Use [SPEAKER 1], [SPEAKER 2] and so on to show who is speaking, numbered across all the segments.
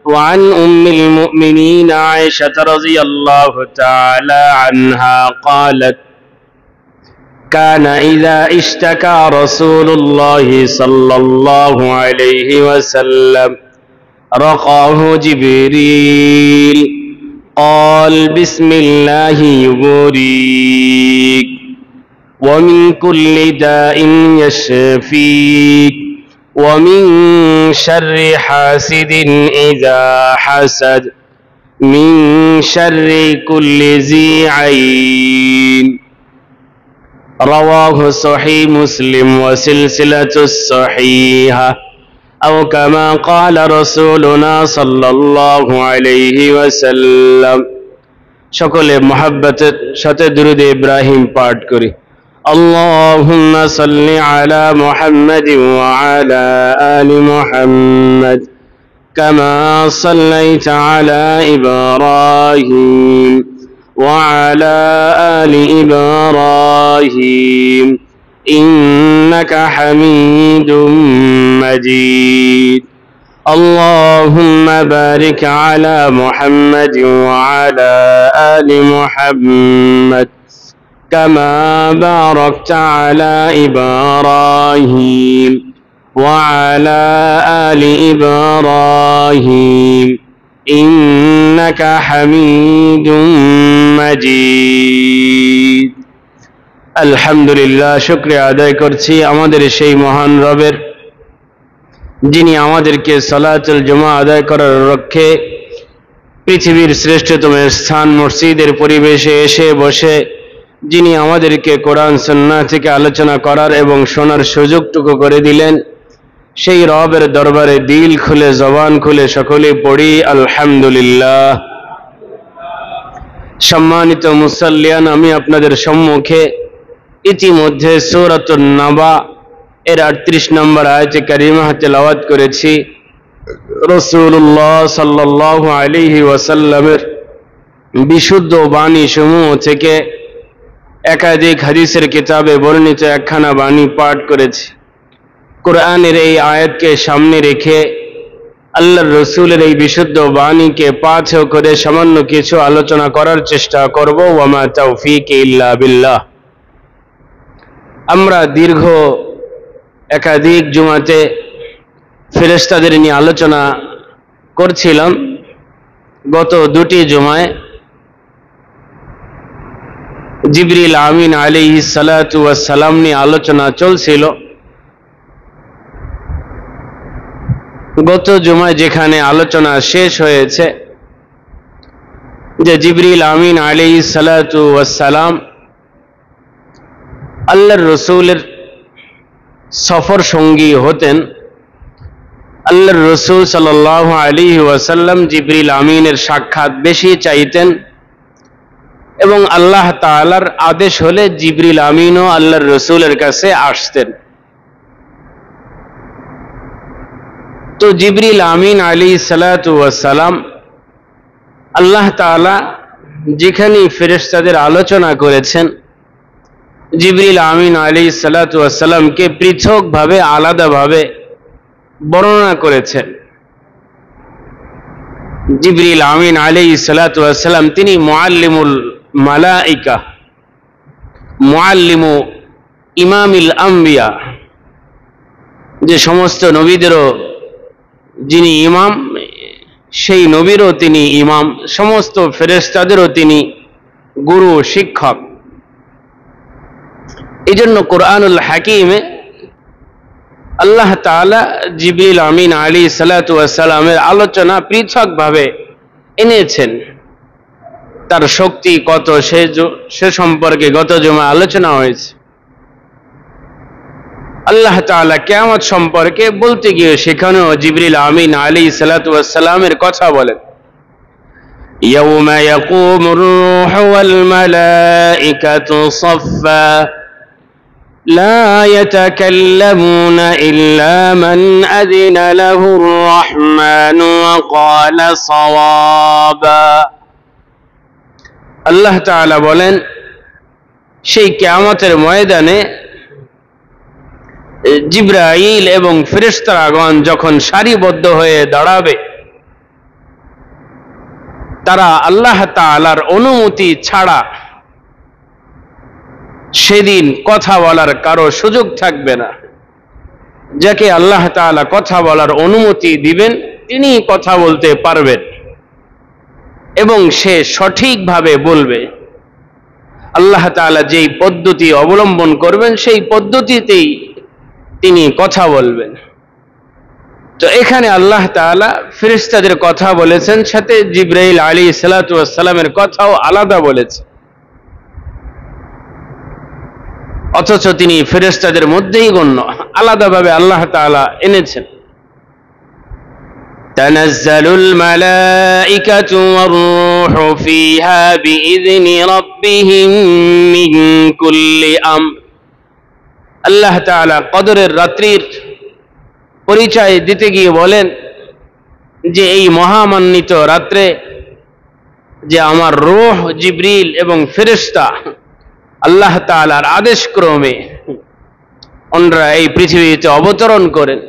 [SPEAKER 1] وعن أم المؤمنين عائشة رضي الله تعالى عنها قالت كان إذا اشتكى رسول الله صلى الله عليه وسلم رقاه جبريل قال بسم الله يبريك ومن كل داء يشفيك ومن شر حاسد إذا حسد من شر كل ذي عين رواه صحيح مسلم وسلسلة الصحيحة أو كما قال رسولنا صلى الله عليه وسلم সকলে محبতের সাথে দুরূদ ইব্রাহিম পাঠ করি اللهم صل على محمد وعلى آل محمد كما صليت على إبراهيم وعلى آل إبراهيم إنك حميد مجيد اللهم بارك على محمد وعلى آل محمد كما باركت على إبراهيم وعلى آل إبراهيم إنك حميد مجيد আলহামদুলিল্লাহ শুকরিয়া আদায় করছি আমাদের সেই মহান রবের যিনি আমাদেরকে সালাতুল জুমা আদায় করার লক্ষ্যে পৃথিবীর শ্রেষ্ঠতম স্থান মসজিদের পরিবেশে এসে বসে যিনি আমাদেরকে কোরআন সুন্নাহ থেকে আলোচনা করার এবং শোনার সুযোগটুকু করে দিলেন সেই রবের দরবারে দিল খুলে জবান খুলে সকলে পড়ি আলহামদুলিল্লাহ। সম্মানিত মুসাল্লিয়ান, আমি আপনাদের সম্মুখে ইতিমধ্যে সূরাতুন নাবা এর 38 নম্বর আয়াতে কারিমা তেলাওয়াত করেছি। রাসূলুল্লাহ সাল্লাল্লাহু আলাইহি ওয়াসাল্লামের বিশুদ্ধ বাণী সমূহ থেকে একাধিক হাদিসের কিতাবে বর্ণিত একখানা বাণী পাঠ করেছি। কোরআনের এই আয়াতকে সামনে রেখে আল্লাহর রাসূলের এই বিশুদ্ধ বাণীকে পাথ করে সামান্য কিছু আলোচনা করার চেষ্টা করব। ওয়া মা তাওফীক ইল্লা বিল্লাহ। আমরা দীর্ঘ একাধিক জুমাতে ফেরেশতাদের নিয়ে আলোচনা করছিলাম। গত দুটি জুমায় জিবরিল আমিন আলাইহিস সালাতু ওয়াস সালাম নিয়ে আলোচনা চলছিল। গত জুমায় যেখানে আলোচনা শেষ হয়েছে যে জিবরিল আমিন আলাইহিস সালাতু ওয়াস সালাম আল্লাহর রাসূলের সফর সঙ্গী হতেন। আল্লাহর রাসূল সাল্লাল্লাহু আলাইহি ওয়াসাল্লাম জিবরিল আমিনের সাক্ষাৎ বেশি চাইতেন এবং আল্লাহ তাআলার আদেশ হলে জিবরিল আমিনও আল্লাহর রাসূলের কাছে আসতেন। তো জিবরিল আমিন আলাইহিস সালাতু ওয়াস সালাম আল্লাহ তাআলা যেখানে ফেরেশতাদের আলোচনা করেছেন জিবরিল আমিন আলাইহিস সালাতু ওয়াস সালামকে পৃথকভাবে আলাদাভাবে বর্ণনা করেছেন। জিবরিল আমিন আলাইহিস সালাতু ওয়াস সালাম তিনি মুআল্লিমুল মালাইকা, মুআল্লিমু ইমামিল আম্বিয়া, যে সমস্ত নবীদেরও যিনি ইমাম, সেই নবীরও তিনি ইমাম, সমস্ত ফেরেশতাদেরও তিনি গুরু শিক্ষক। এই জন্য কোরআনুল হাকিমে আল্লাহ তাআলা জিবরিল আমিন আলাইহিস সালাতু ওয়াস সালামের আলোচনা পৃথকভাবে এনেছেন। তার শক্তি কত সে সম্পর্কে গত জুমায় আলোচনা হয়েছে। আল্লাহ তাআলা কিয়ামত সম্পর্কে বলতে গিয়ে সেখানেও জিবরিল আমিন আলাইহিস সালাতু ওয়াস সালামের কথা বলেন। ইয়াউমা ইয়াকুমুর রূহু ওয়াল মালাইকাতু সাফফা لا يتكلمون إلا من أذن له الرحمن وقال صوابا। আল্লাহ তাআলা বলেন সেই কিয়ামতের ময়দানে জিবরাইল এবং ফেরেশতাগণ যখন সারিবদ্ধ হয়ে দাঁড়াবে তারা আল্লাহ তাআলার অনুমতি ছাড়া সেদিন কথা বলার কারো সুযোগ থাকবে না। যাকে আল্লাহ তাআলা কথা বলার অনুমতি দিবেন তিনি কথা বলতে পারবেন এবং সে সঠিকভাবে বলবে। আল্লাহ তাআলা যেই পদ্ধতি অবলম্বন করবেন সেই পদ্ধতিতেই তিনি কথা বলবেন। তো এখানে আল্লাহ তাআলা ফেরেশতাদের কথা বলেছেন, সাথে জিবরাইল আলাইহিস সালাতু ওয়াস সালামের কথাও আলাদা বলেছেন, অথচ তিনি ফেরেশতাদের মধ্যেই গণ্য, আলাদাভাবে আল্লাহ তাআলা এনেছেন। তানাজ্জালুল মালাইকাতু ওয়ার রূহু ফিহা বিইذনি রাব্বিহিম মিন কুল্লি আমর। আল্লাহ তাআলা কদরের রাত্রির পরিচয় দিতে গিয়ে বলেন যে এই মহামান্বিত রাত্রে যে আমার রূহ জিবরিল এবং ফেরেশতা আল্লাহ তাআলার আদেশ ক্রমে ওনারা এই পৃথিবীতে অবতরণ করেন।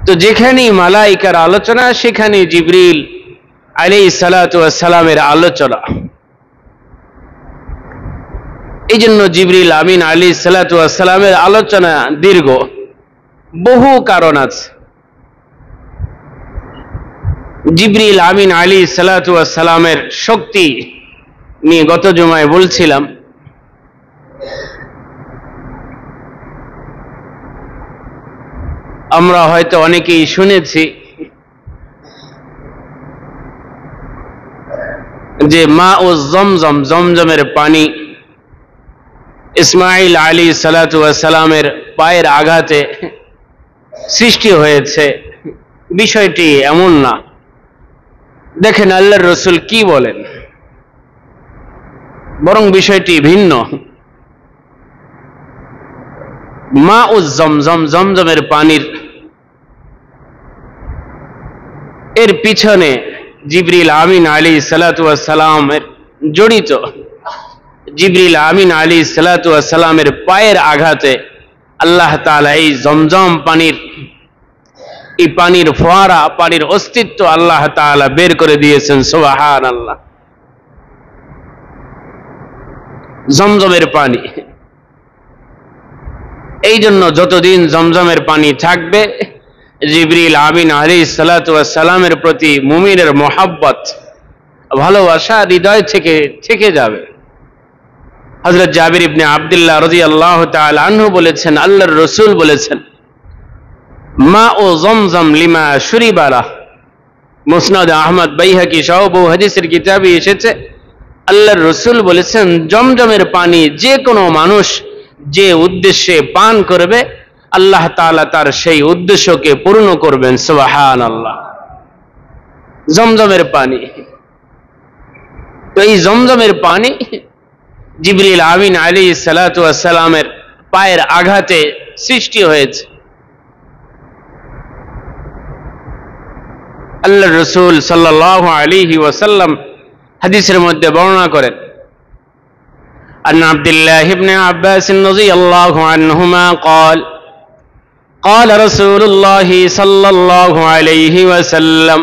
[SPEAKER 1] তো যেখানেই মালাইকার আলোচনা সেখানে জিবরিল আলাইহিস সালাতু ওয়াস সালামের আলোচনা। এই জন্য জিবরিল আমিন আলাইহিস সালাতু ওয়াস সালামের আলোচনা দীর্ঘ, বহু কারণ আছে। জিবরিল আমিন আলাইহিস সালাতু ওয়াস সালামের শক্তি নিয়ে গত জুমায় বলছিলাম। আমরা হয়তো অনেকেই শুনেছি যে মা ও জমজম, জমজমের পানি ইসমাঈল আলাইহিস সালাতু ওয়াস সালামের পায়ের আঘাতে সৃষ্টি হয়েছে। বিষয়টি এমন না। দেখেন আল্লাহর রাসূল কি বলেন, বরং বিষয়টি ভিন্ন। মা ও জমজম, জমজমের পানির এর পিছনে জিবরিল আমিন আলাইহিস সালাতু ওয়াস সালামের জড়িত। জিবরিল আমিন আলাইহিস সালাতু ওয়াস সালামের পায়ের আঘাতে আল্লাহ তাআলা এই জমজম পানির, এই পানির ফোয়ারা, পানির অস্তিত্ব আল্লাহ তাআলা বের করে দিয়েছেন। সুবহানাল্লাহ। জমজমের পানি, এই জন্য যতদিন জমজমের পানি থাকবে জিবরিল আমিন আলাইহিস সালাতু ওয়াস সালামের প্রতি মুমিনের মহব্বত, ভালোবাসা হৃদয় থেকে থেকে যাবে। হযরত জাবির ইবনে আব্দুল্লাহ রাদিয়াল্লাহু তাআলা আনহু বলেছেন, আল্লাহর রাসূল বলেছেন, মা ও জমজম লিমা শুরিবা লাহ। মুসনাদ আহমদ, বাইহাকি সহ বহু হাদিসের কিতাবে এসেছে, আল্লাহর রাসূল বলেছেন জমজমের পানি যে কোনো মানুষ যে উদ্দেশ্যে পান করবে আল্লাহ তাআলা তার সেই উদ্দেশ্যকে পূর্ণ করবেন। সুবহানাল্লাহ। জমজমের পানি, তো এই জমজমের পানি জিবরিল আমিন আলাইহিস সালাতু ওয়াস সালামের পায়ের আঘাতে সৃষ্টি হয়েছে। আল্লাহর রাসূল সাল্লাল্লাহু আলাইহি ওয়াসাল্লাম হাদিসের মধ্যে বর্ণনা করেন, আন আব্দুল্লাহ ইবনে আব্বাস রাদিয়াল্লাহু আনহুমা قال قال رسول الله صلى الله عليه وسلم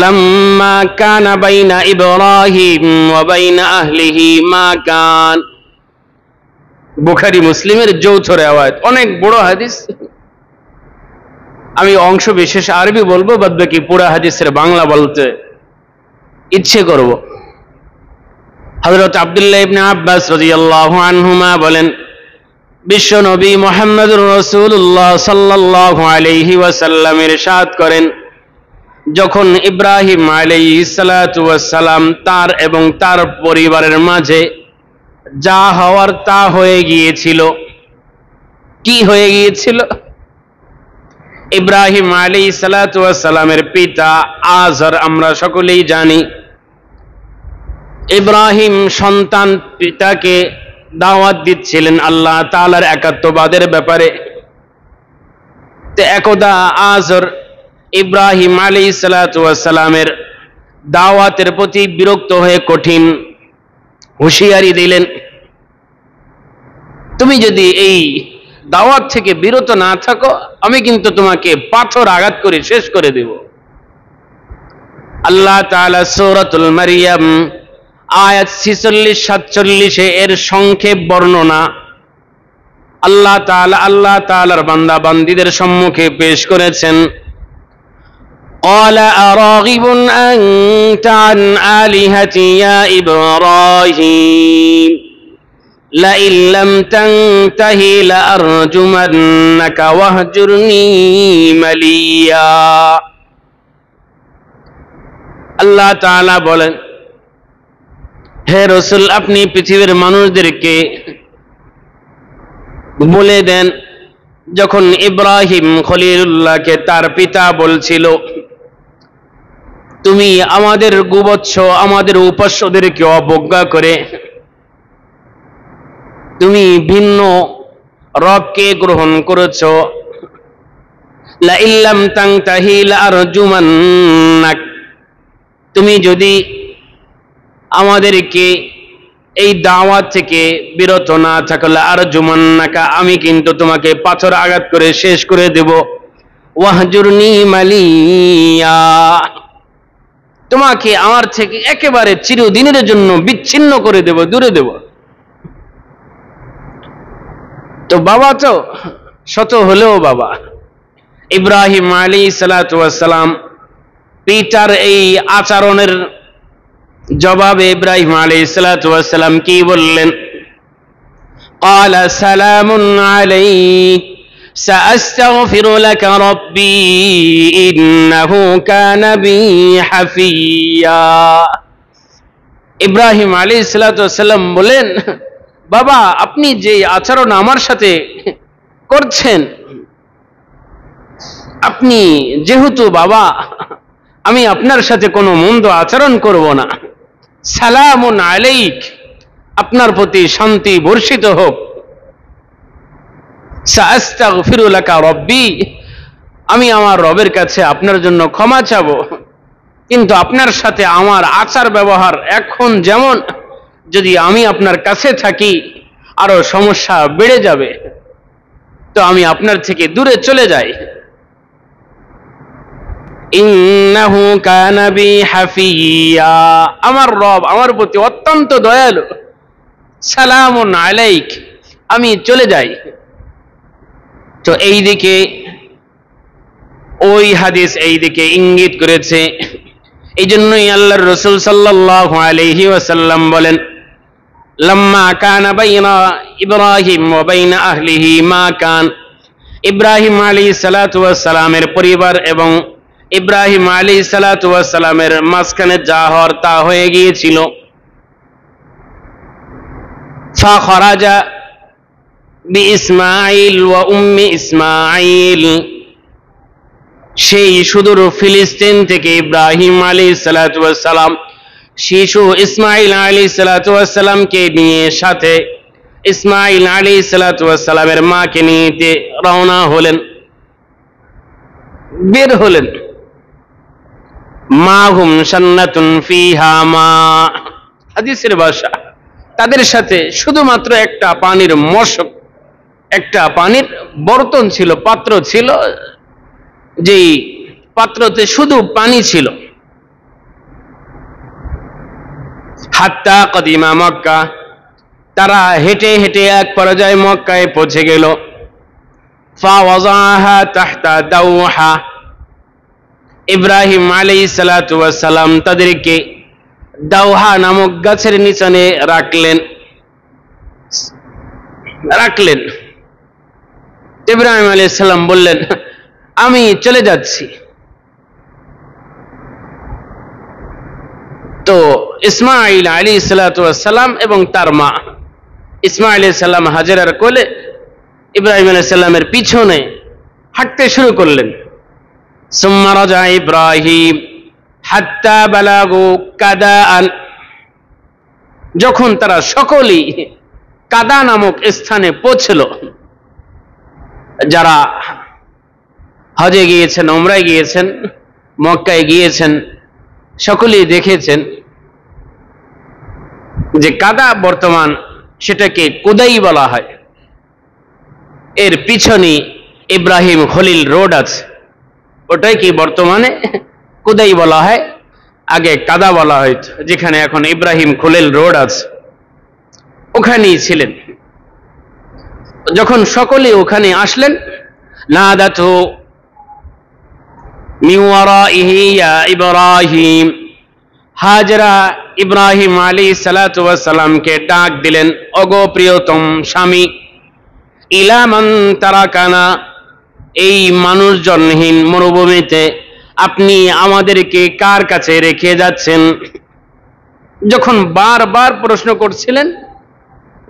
[SPEAKER 1] لما كان بين إبراهيم وبين أهله ما كان। বুখারী মুসলিমের যৌথ রিওয়ায়াত, অনেক বড় হাদিস। আমি অংশ বিশেষ আরবি বলবো, বাদ বাকি পুরো হাদিসের বাংলা বলতে ইচ্ছে করব। হযরত আব্দুল্লাহ ইবনে আব্বাস রাদিয়াল্লাহু আনহুমা বলেন, বিশ্ব নবী মুহাম্মদুর রাসূলুল্লাহ সাল্লাল্লাহু আলাইহি ওয়াসাল্লাম ইরশাদ করেন, যখন ইব্রাহিম আলাইহিস সালাতু ওয়াস সালাম তার এবং তার পরিবারের মাঝে যা হওয়ার তা হয়ে গিয়েছিল। কি হয়ে গিয়েছিল? ইব্রাহিম আলাইহিস সালাতু ওয়াস সালামের পিতা আযর, আমরা সকলেই জানি, ইব্রাহিম সন্তান পিতাকে দাওয়াত দিচ্ছিলেন আল্লাহ তাআলার একাত্মবাদের ব্যাপারে। তো একদা আযর ইব্রাহিম আলাইহিস সালাতু ওয়াস সালামের দাওয়াতের প্রতি বিরক্ত হয়ে কঠিন হুঁশিয়ারি দিলেন, তুমি যদি এই দাওয়াত থেকে বিরত না থাকো আমি কিন্তু তোমাকে পাথর আঘাত করে শেষ করে দেব। আল্লাহ তাআলা সূরাতুল মারইয়াম আয়াত 46-47 এর সংক্ষেপ বর্ণনা আল্লাহ তাআলার বান্দা বান্দীদের সম্মুখে পেশ করেছেন। قال أراغب أنت عن آلهتي يا إبراهيم لئن لم تنته لأرجمنك واهجرني مليا। আল্লাহ তাআলা বলেন, হে রাসূল, আপনি পৃথিবীর মানুষদেরকে বলে দেন, যখন ইব্রাহিম খলিলুল্লাহকে তার পিতা বলছিল, তুমি আমাদের গোবৎস আমাদের উপাস্যদেরকে অবজ্ঞা করে তুমি ভিন্ন রবকে গ্রহণ করেছ, লা ইল্লাম তানতাহি লাআরজুমান্নাক, তুমি যদি আমাদেরকে এই দাওয়াত থেকে বিরত না থাকলে আরজুমান্নাকা, আমি কিন্তু তোমাকে পাথর আঘাত করে শেষ করে দেব। ওয়াহজুরনি মালিয়া, তোমাকে আমার থেকে একেবারে চিরদিনের জন্য বিচ্ছিন্ন করে দেব, দূরে দেব। তো বাবা তো শত হলেও বাবা, ইব্রাহিম আলাইহিস সালাতু ওয়াস সালাম পিতার এই আচরণের জবাবে ইব্রাহিম আলাইহিস সালাতু ওয়াস সালাম কি বললেন? قال سلام عليك سأستغفر لك ربي إنه كان بي حفيا। ইব্রাহিম আলাইহিস সালাতু ওয়াস সালাম বলেন, বাবা আপনি যে আচরণ আমার সাথে করছেন, আপনি যেহেতু বাবা, আমি আপনার সাথে কোনো মন্দ আচরণ করব না। সালামুন আলাইক, আপনার প্রতি শান্তি বর্ষিত হোক। সাআস্তাগফিরু লাকা রব্বি, আমি আমার রবের কাছে আপনার জন্য ক্ষমা চাবো, কিন্তু আপনার সাথে আমার আচার ব্যবহার এখন যেমন, যদি আমি আপনার কাছে থাকি আরো সমস্যা বেড়ে যাবে, তো আমি আপনার থেকে দূরে চলে যাই। ইন্নাহু কানা বি হাফিয়া, আমার রব আমার প্রতি অত্যন্ত দয়ালু। সালামুন আলাইক, আমি চলে যাই। তো এই দিকে ওই হাদিস এই দিকে ইঙ্গিত করেছে। এই জন্যই আল্লাহর রাসূল সাল্লাল্লাহু আলাইহি ওয়াসাল্লাম বলেন, লাম্মা কানা বাইনা ইব্রাহিম ওয়া বাইনা আহলিহি মা কান, ইব্রাহিম আলাইহিস সালাতু ওয়াস সালামের পরিবার এবং ইব্রাহিম আলাইহিস সালাতু ওয়াস সালামের মাঝখানে যা হওয়ার তা হয়ে গিয়েছিল। ফাখরাজা বিইসমাঈল ওয়া উম্মি ইসমাঈল, সেই সুদূর ফিলিস্তিন থেকে ইব্রাহিম আলাইহিস সালাতু ওয়াস সালাম শিশু ইসমাঈল আলাইহিস সালাতু ওয়াস সালামকে নিয়ে সাথে ইসমাঈল আলাইহিস সালাতু ওয়াস সালামের মাকে নিয়ে রওনা হলেন, বের হলেন। মাহুম শান্নাতুন ফিহা মা, হাদিসের ভাষা, তাদের সাথে শুধুমাত্র একটা পানির মশক, একটা পানির বর্তন ছিল, পাত্র ছিল, যেই পাত্রতে শুধু পানি ছিল। হাত্তা কদিমা মক্কা, তারা হেঁটে হেঁটে এক পর্যায়ে মক্কায় পৌঁছে গেল। ফাওয়াযাহা তাহতা দাওহা, ইব্রাহিম আলাইহিস সালাতু ওয়াস সালাম তাদেরকে দাওহা নামক গাছের নিচে রাখলেন। ইব্রাহিম আলাইহিস সালাম বললেন, আমি চলে যাচ্ছি। তো ইসমাঈল আলাইহিস সালাতু ওয়াস সালাম এবং তার মা ইসমাঈল আলাইহিস সালাম হাজেরার কোলে, ইব্রাহিম আলাইহিস সালামের পিছনে হাঁটতে শুরু করলেন। সুম্মা রাজা ইব্রাহিম হাত্তা বালাগু কাদাআন, যখন তারা সকলেই কাদা নামক স্থানে পৌঁছল, যারা হজে গিয়েছেন, উমরায় গিয়েছেন, মক্কায় গিয়েছেন, সকলেই দেখেছেন যে কাদা বর্তমান সেটাকে কুদাই বলা হয়। এর পিছনে ইব্রাহিম খলিল রোড আছে, ওটাই কি বর্তমানে কুদাই বলা হয়। আগে কাদা বলা হয়তো, যেখানে এখন ইব্রাহিম খলিল রোড আছে, ওখানেই ছিলেন। যখন সকলে ওখানে আসলেন, নাদাতু মিন ওয়ারাইহি ইয়া ইব্রাহিম, হাজরা ইব্রাহিম আলাইহিস সালাতু ওয়াস সালামকে ডাক দিলেন, ওগো প্রিয়তম স্বামী, ইলা মান তারাকানা, এই মানুষজনহীন মরুভূমিতে আপনি আমাদেরকে কার কাছে রেখে যাচ্ছেন? যখন বারবার প্রশ্ন করছিলেন,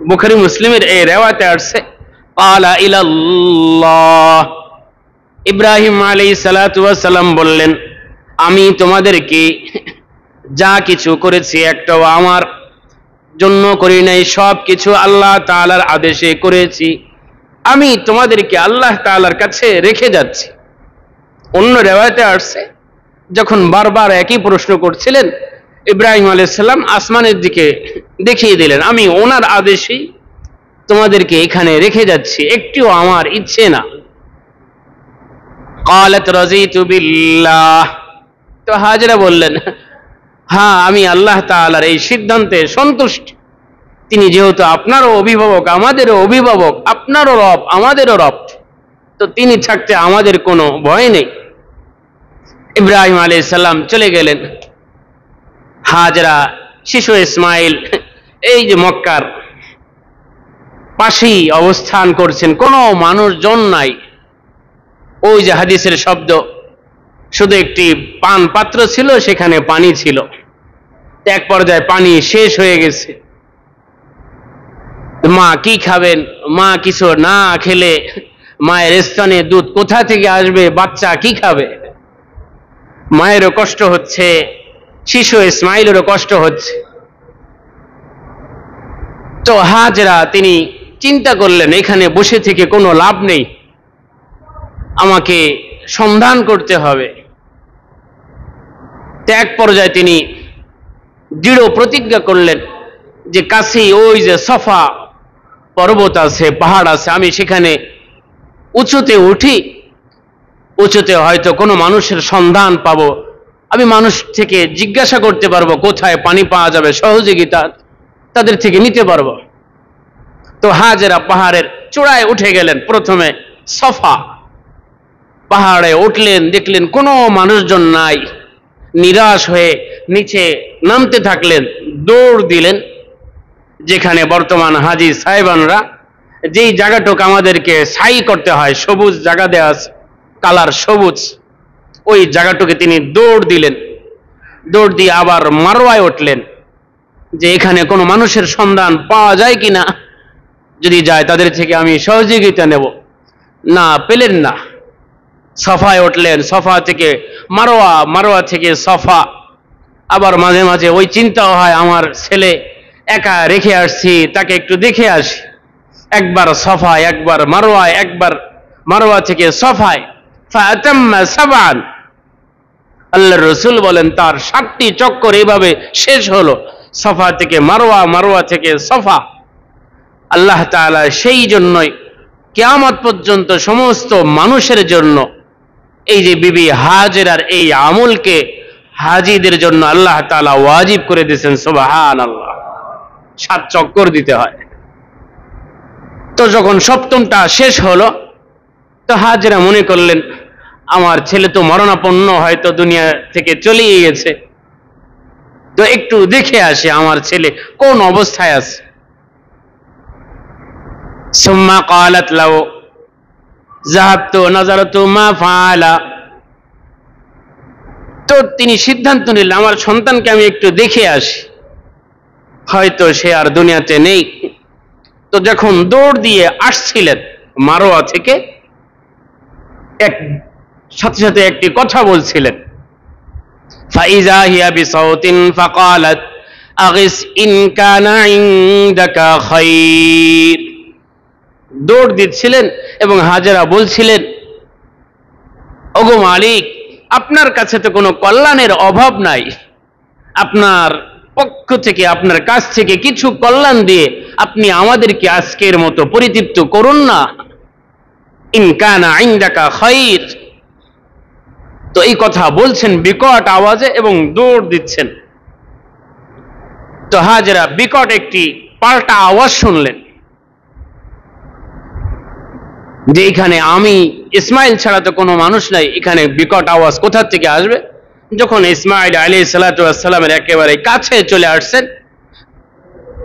[SPEAKER 1] বুখারী মুসলিমের এই রিওয়ায়াতে আসছে, ক্বালা ইলাল্লাহ, ইব্রাহিম আলাইহিস সালাতু ওয়াস সালাম বললেন, আমি তোমাদেরকে যা কিছু করেছি একটাও আমার জন্য করি নাই, সব কিছু আল্লাহ তাআলার আদেশে করেছি। আমি তোমাদেরকে আল্লাহ তাআলার কাছে রেখে যাচ্ছি। অন্য রিওয়ায়াতে আসছে, যখন বারবার একই প্রশ্ন করছিলেন, ইব্রাহিম আলাইহিস সালাম আসমানের দিকে দেখিয়ে দিলেন, আমি ওনার আদেশেই তোমাদেরকে এখানে রেখে যাচ্ছি, একটিও আমার ইচ্ছে না। ক্বালাত রাযীতু বিল্লাহ, তো হাজরা বললেন, হ্যাঁ আমি আল্লাহ তাআলার এই সিদ্ধান্তে সন্তুষ্ট। তিনি যেহেতু আপনারও অভিভাবক, আমাদেরও অভিভাবক, আপনারও রব, আমাদেরও রব, তো তিনি থাকতে আমাদের কোনো ভয় নেই। ইব্রাহিম আলাইহিস সালাম চলে গেলেন। হাজরা শিশু ইসমাইল এই যে মক্কার পাশেই অবস্থান করছেন, কোনো মানুষজন নাই। ওই যে হাদিসের শব্দ, শুধু একটি পান পাত্র ছিল, সেখানে পানি ছিল। এক পর্যায়ে পানি শেষ হয়ে গেছে। মা কি খাবেন? মা কিছু না খেলে মায়ের স্তনে দুধ কোথা থেকে আসবে? বাচ্চা কি খাবে? মায়েরও কষ্ট হচ্ছে, শিশু ইসমাইলেরও কষ্ট হচ্ছে। তো হাজরা তিনি চিন্তা করলেন, এখানে বসে থেকে কোনো লাভ নেই, আমাকে সন্ধান করতে হবে। এক পর্যায়ে তিনি দৃঢ় প্রতিজ্ঞা করলেন যে কাছেই ওই যে সফা পর্বত আছে, পাহাড় আছে, আমি সেখানে উঁচুতে উঠি, উঁচুতে হয়তো কোনো মানুষের সন্ধান পাবো, আমি মানুষ থেকে জিজ্ঞাসা করতে পারবো কোথায় পানি পাওয়া যাবে, সহযোগিতা তাদের থেকে নিতে পারবো। তো হাজেরা পাহাড়ের চূড়ায় উঠে গেলেন। প্রথমে সফা পাহাড়ে উঠলেন, দেখলেন কোনো মানুষজন নাই, নিরাশ হয়ে নিচে নামতে থাকলেন। দৌড় দিলেন যেখানে বর্তমান হাজী সাহেবানরা যেই জায়গাটুক আমাদেরকে ছাই করতে হয়, সবুজ জায়গা দেওয়া আছে, কালার সবুজ, ওই জায়গাটুকে তিনি দৌড় দিলেন। দৌড় দিয়ে আবার মারওয়ায় উঠলেন যে এখানে কোনো মানুষের সন্ধান পাওয়া যায় কিনা, যদি যায় তাদের থেকে আমি সহযোগিতা নেব। না পেলেন না। সফায় উঠলেন, সফা থেকে মারওয়া, মারওয়া থেকে সফা। আবার মাঝে মাঝে ওই চিন্তাও হয়, আমার ছেলে একা রেখে আসছি, তাকে একটু দেখে আসি। একবার সফায়, একবার মারওয়ায়, একবার মারওয়া থেকে সফায়। ফাতাম্মা সাবআন, আল্লাহর রাসূল বলেন তার 7টি চক্কর এভাবে শেষ হলো, সফা থেকে মারওয়া, মারওয়া থেকে সফা। আল্লাহ তাআলা সেই জন্যই কিয়ামত পর্যন্ত সমস্ত মানুষের জন্য এই যে বিবি হাজেরার এই আমলকে হাজীদের জন্য আল্লাহ তাআলা ওয়াজিব করে দিয়েছেন। সুবহানাল্লাহ, 7 চক্কর দিতে হয়। তো যখন 7টা শেষ হলো, তো হাজেরা মনে করলেন আমার ছেলে তো মরণাপন্ন, হয়তো দুনিয়া থেকে চলে গেছে, তো একটু দেখে আসি আমার ছেলে কোন অবস্থায় আছে। সুম্মা ক্বালাত লাহু যাহাবতু নাযারাতু মা ফাআলা, তো তিনি সিদ্ধান্ত নিলেন আমার সন্তানকে আমি একটু দেখে আসি, হয়তো সে আর দুনিয়াতে নেই। তো যখন দৌড় দিয়ে আসছিলেন মারওয়া থেকে, এক সাথে সাথে একটি কথা বলছিলেন, ফাইযা হিয়া বিসাউতিন ফাকালাত আগিস ইন কানা ইনদাকা খায়র। দৌড় দিচ্ছিলেন এবং হাজেরা বলছিলেন, ওগো মালিক, আপনার কাছে তো কোনো কল্যাণের অভাব নাই, আপনার পক্ষ থেকে, আপনার কাছ থেকে কিছু কল্যাণ দিয়ে আপনি আমাদেরকে আজকের মতো পরিতৃপ্ত করুন না। ইন কানা ইনদাকা খায়র, তো এই কথা বলছেন বিকট আওয়াজে এবং দৌড় দিচ্ছেন। তো হাজেরা বিকট একটি পাল্টা আওয়াজ শুনলেন যে এখানে আমি ইসমাইল ছাড়া তো কোনো মানুষ নাই, এখানে বিকট আওয়াজ কোথা থেকে আসবে। যখন ইসমাইল আলাইহিস সালাতু ওয়াস সালামের একেবারে কাছে চলে আসছেন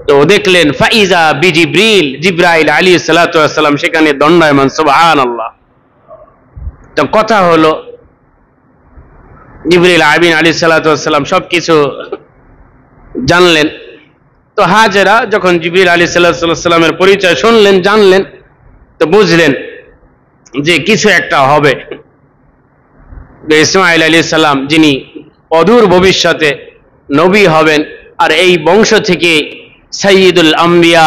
[SPEAKER 1] তো দেখলেন ফাইজা বিজিব্রিল, জিব্রাইল আলাইহিস সালাতু ওয়াস সালাম সেখানে দণ্ডায়মান। সুবহানাল্লাহ। তো কথা হলো জিবরিল আমিন আলাইহিস সালাতু ওয়াস সালাম সবকিছু জানলেন। তো হাজেরা যখন জিবরিল আলাইহিস সালাতু ওয়াস সালামের পরিচয় শুনলেন, জানলেন, তো বুঝলেন যে কিছু একটা হবে। ইসমাইল আলাইহিস সালাম যিনি অদূর ভবিষ্যতে নবী হবেন, আর এই বংশ থেকে সাইয়্যিদুল আম্বিয়া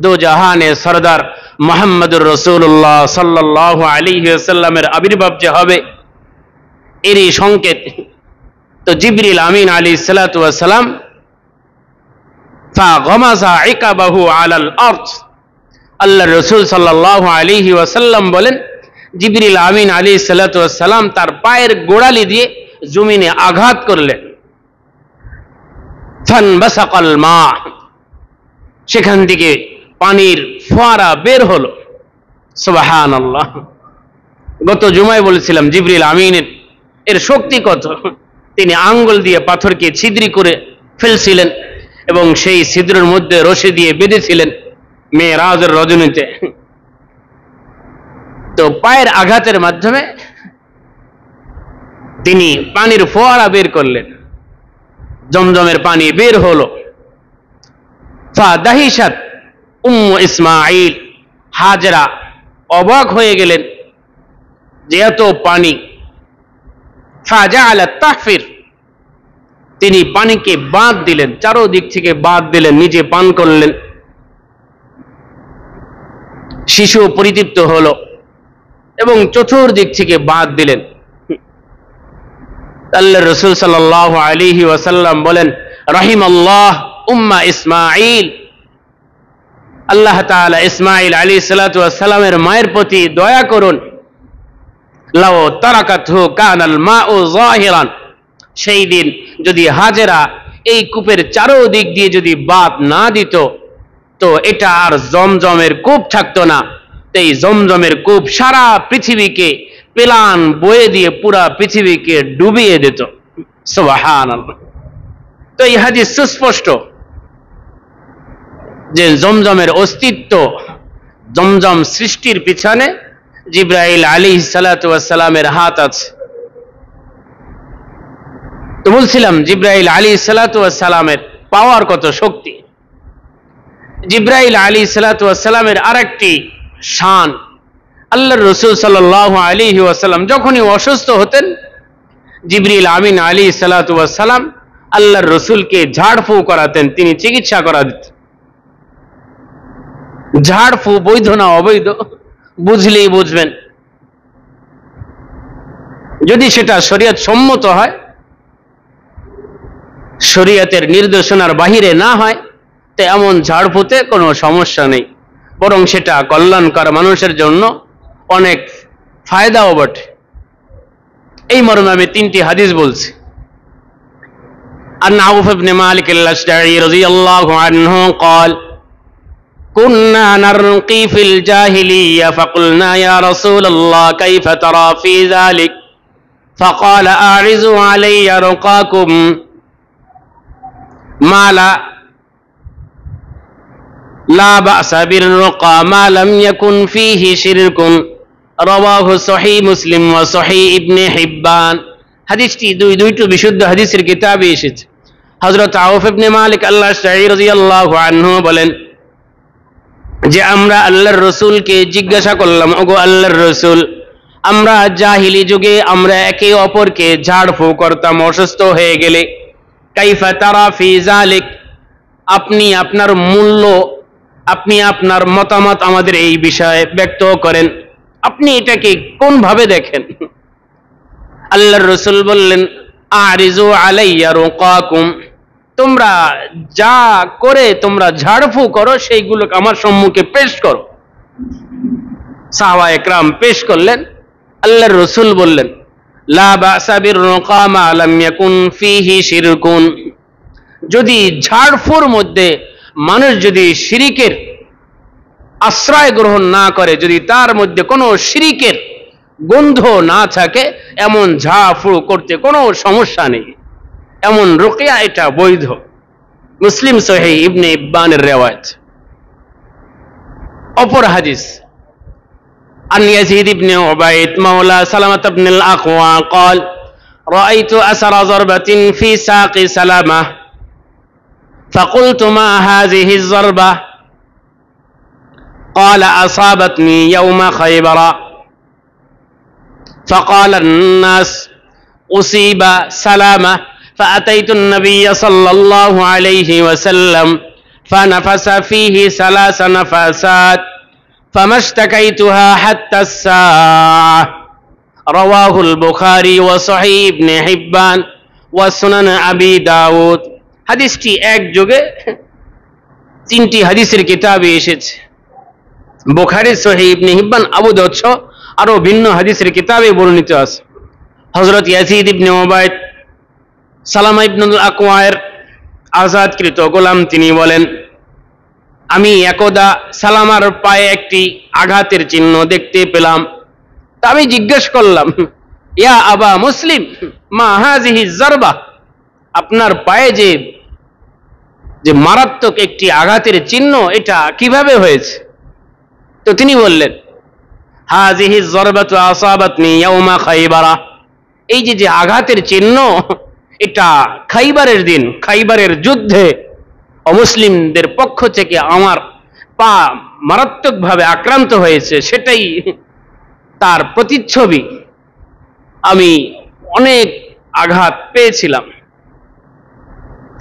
[SPEAKER 1] দো জাহানের সরদার মুহাম্মদুর রাসূলুল্লাহ সাল্লাল্লাহু আলাইহি ওয়াসাল্লামের আবির্ভাব যে হবে, এরই সংকেত। তো জিবরিল আমিন আলাইহিস সালাতু ওয়াস সালাম ফাগামাযা ইকাবাহু আলাল আরদ, আল্লাহর রাসূল সাল্লাল্লাহু আলাইহি ওয়াসাল্লাম বলেন জিবরিল আমিন আলাইহিস সালাতু ওয়াস সালাম তার পায়ের গোড়ালি দিয়ে জমিনে আঘাত করলেন। ফানবাসাকাল মা, সেখান থেকে পানির ফোয়ারা বের হলো। সুবহানাল্লাহ। গত জুমায় বলেছিলাম জিবরিল আমিনের এর শক্তি কত। তিনি আঙ্গুল দিয়ে পাথরকে ছিদ্রি করে ফেলছিলেন এবং সেই ছিদ্রের মধ্যে রশি দিয়ে বেঁধেছিলেন মেরাজের রজনীতে। তো পায়ের আঘাতের মাধ্যমে তিনি পানির ফোয়ারা বের করলেন, জমজমের পানি বের হলো। ফাদাহিসাত উম্মু ইসমাঈল, হাজরা অবাক হয়ে গেলেন যে এত পানি। ফাজাআলাত তাহফির, তিনি পানিকে বাঁধ দিলেন, চারদিক থেকে বাঁধ দিলেন, নিজে পান করলেন। শিশু পরিতৃপ্ত হলো এবং চতুর্দিক থেকে বাঁধ দিলেন। আল্লাহর রাসূল সাল্লাল্লাহু আলাইহি ওয়াসাল্লাম বলেন রাহিমাল্লাহ উম্মা ইসমাঈল, আল্লাহ তাআলা ইসমাঈল আলাইহিস সালাতু ওয়াস সালামের মায়ের প্রতি দয়া করুন। লাউ তারাকাতহু কানাল মাউ যাহিরান, সেই দিন যদি হাজেরা এই কূপের চারদিক দিয়ে যদি বাঁধ না দিত তো এটা আর জমজমের কূপ থাকতো না। এই জমজমের কূপ সারা পৃথিবীকে পেলান বয়ে দিয়ে পুরা পৃথিবীকে ডুবিয়ে দিত। সুবহানাল্লাহ। তো এই হাদিস সুস্পষ্ট যে জমজমের অস্তিত্ব, জমজম সৃষ্টির পিছনে জিবরাইল আলাইহিস সালাতু ওয়াস সালামের হাত আছে। তো বলছিলাম জিবরাইল আলাইহিস সালাতু ওয়াস সালামের পাওয়ার কত শক্তি। জিবরাইল আলাইহিস সালাতু ওয়াস সালামের আরেকটি শান, আল্লাহর রাসূল সাল্লাল্লাহু আলাইহি ওয়াসাল্লাম যখনই অসুস্থ হতেন জিবরিল আমিন আলাইহিস সালাতু ওয়াস সালাম আল্লাহর রাসূলকে ঝাড়ফু করাতেন, তিনি চিকিৎসা করা দিতেন। ঝাড়ফু বৈধ না অবৈধ বুঝলেই বুঝবেন। যদি সেটা শরীয়ত সম্মত হয়, শরীয়তের নির্দেশনার বাহিরে না হয়, তো এমন ঝাড়ফুতে কোনো সমস্যা নেই, বরং সেটা কল্যাণকর, মানুষের জন্য অনেক ফায়দাও বটে। এই মর্মে আমি তিনটি হাদিস বলছি। আন আউফ ইবনে মালিক আল-আশজাঈ রাদিয়াল্লাহু আনহু قال كنا نرقي في الجاهلية فقلنا يا رسول الله كيف ترى في ذلك فقال أعرضوا علي رقاكم ما لا بأس بالرقى ما لم يكن فيه شرك رواه صحيح مسلم وصحيح ابن حبان। হাদিসটি দুইটো বিশুদ্ধ হাদিসের কিতাবে এসেছে। হযরত আউফ ইবনে মালিক আল-আশজাঈ রাদিয়াল্লাহু আনহু বলেন যে আমরা আল্লাহর রাসূলকে জিজ্ঞাসা করলাম, ওগো আল্লাহর রাসূল, আমরা জাহিলি যুগে আমরা একে অপরকে ঝাড়ফু করতাম অসুস্থ হয়ে গেলে, কাইফা তারা ফি যালিক, আপনি আপনার মূল্য, আপনি আপনার মতামত আমাদের এই বিষয়ে ব্যক্ত করেন, আপনি এটাকে কোন ভাবে দেখেন। আল্লাহর রাসূল বললেন আরিজু আলাইয়া রুকাকুম, তোমরা যা করে তোমরা ঝাড়ফু করো সেইগুলোকে আমার সম্মুখে পেশ করো। সাহাবা একরাম পেশ করলেন। আল্লাহর রাসূল বললেন লা বা'সা বিররুকা মা লাম ইয়াকুন ফীহি শিরকুন। যদি ঝাড়ফুঁর মধ্যে মানুষ যদি শিরিকের আশ্রয় গ্রহণ না করে, যদি তার মধ্যে কোনো শিরিকের গন্ধ না থাকে, এমন ঝাড়ফুঁড় করতে কোনো সমস্যা নেই, এমন রুকিয়া এটা বৈধ। মুসলিম সহিহ ইবনে ইব্বানের রিওয়ায়াত। অপর হাদিস عن يزيد بن عبيد مولى سلمة بن الأقوى قال رأيت أثر ضربة في ساق سلمة فقلت ما هذه الضربة قال أصابتني يوم خيبر فقال الناس أصيب سلامة فأتيت النبي صلى الله عليه وسلم فنفس فيه 3 نفاسات فما اشتكيتها حتى الساعة رواه البخاري وصحيح ابن حبان وسنن أبي داود। হাদিসটি একযোগে তিনটি হাদিসের কিতাবে এসেছে, বুখারী, সহিহ ইবনে হিব্বান, আবু দাউদ সহ আরো ভিন্ন হাদিসের কিতাবে বর্ণিত আছে। হযরত ইয়াজিদ ইবনে উবাইদ সালামা ইবনুল আকওয়ার আজাদকৃত গোলাম, তিনি বলেন, আমি একদা সালামার পায়ে একটি আঘাতের চিহ্ন দেখতে পেলাম। তা আমি জিজ্ঞেস করলাম, ইয়া আবা মুসলিম মা হাযিহি যারবা, আপনার পায়ে যে মারাত্মক একটি আঘাতের চিহ্ন, এটা কিভাবে হয়েছে? তো তিনি বললেন, হাযিহি যারবাতু আসাবাতনি ইয়াউমা খাইবারা, এই যে আঘাতের চিহ্ন, এটা খাইবারের দিন, খাইবারের যুদ্ধে অমুসলিমদের পক্ষ থেকে আমার পা মারাত্মকভাবে আক্রান্ত হয়েছে, সেটাই তার প্রতিচ্ছবি। আমি অনেক আঘাত পেয়েছিলাম।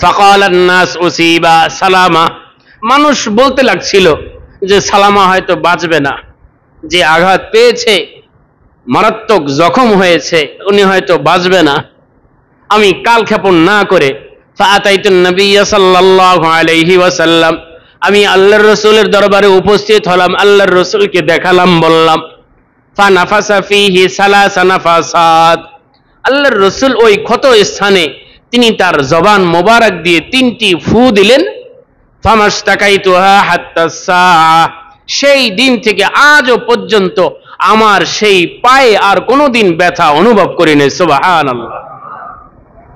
[SPEAKER 1] ফাকালান নাস উসিবা সালামা, মানুষ বলতে লাগছিল যে সালামা হয়তো বাঁচবে না, যে আঘাত পেয়েছে, মারাত্মক জখম হয়েছে, উনি হয়তো বাঁচবে না। আমি কালক্ষেপণ না করে ফাআতাইতুন নবী সাল্লাল্লাহু আলাইহি ওয়াসাল্লাম, আমি আল্লাহর রাসূলের দরবারে উপস্থিত হলাম, আল্লাহর রাসূলকে দেখালাম, বললাম, ফানাফাসা ফীহি 3 নাফাসাত, আল্লাহর রাসূল ওই ক্ষত স্থানে তিনি তার জবান মোবারক দিয়ে 3টি ফু দিলেন। ফামাশতাকাইতুহা হাত্তা সাআ, সেই দিন থেকে আজও পর্যন্ত আমার সেই পায়ে আর কোনোদিন ব্যথা অনুভব করিনি। সুবহানাল্লাহ।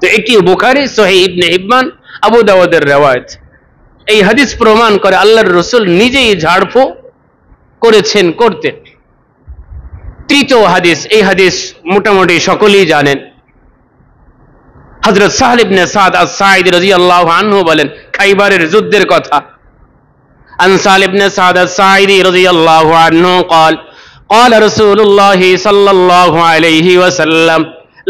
[SPEAKER 1] তো এটি বুখারী, সহিহ ইবনে হিব্বান, আবু দাউদের রিওয়ায়াত। এই হাদিস প্রমাণ করে আল্লাহর রাসূল নিজেই ঝাড়ফুঁ করেছেন, করতেন। তৃতীয় হাদিস, এই হাদিস মোটামুটি সকলেই জানেন। হযরত সাহল ইবনে সাদ আস-সাঈদী রাদিয়াল্লাহু আনহু বলেন খাইবারের যুদ্ধের কথা। আন সাহল ইবনে সাদ আস-সাঈদী রাদিয়াল্লাহু আনহু قال قال رسول الله صلى الله عليه وسلم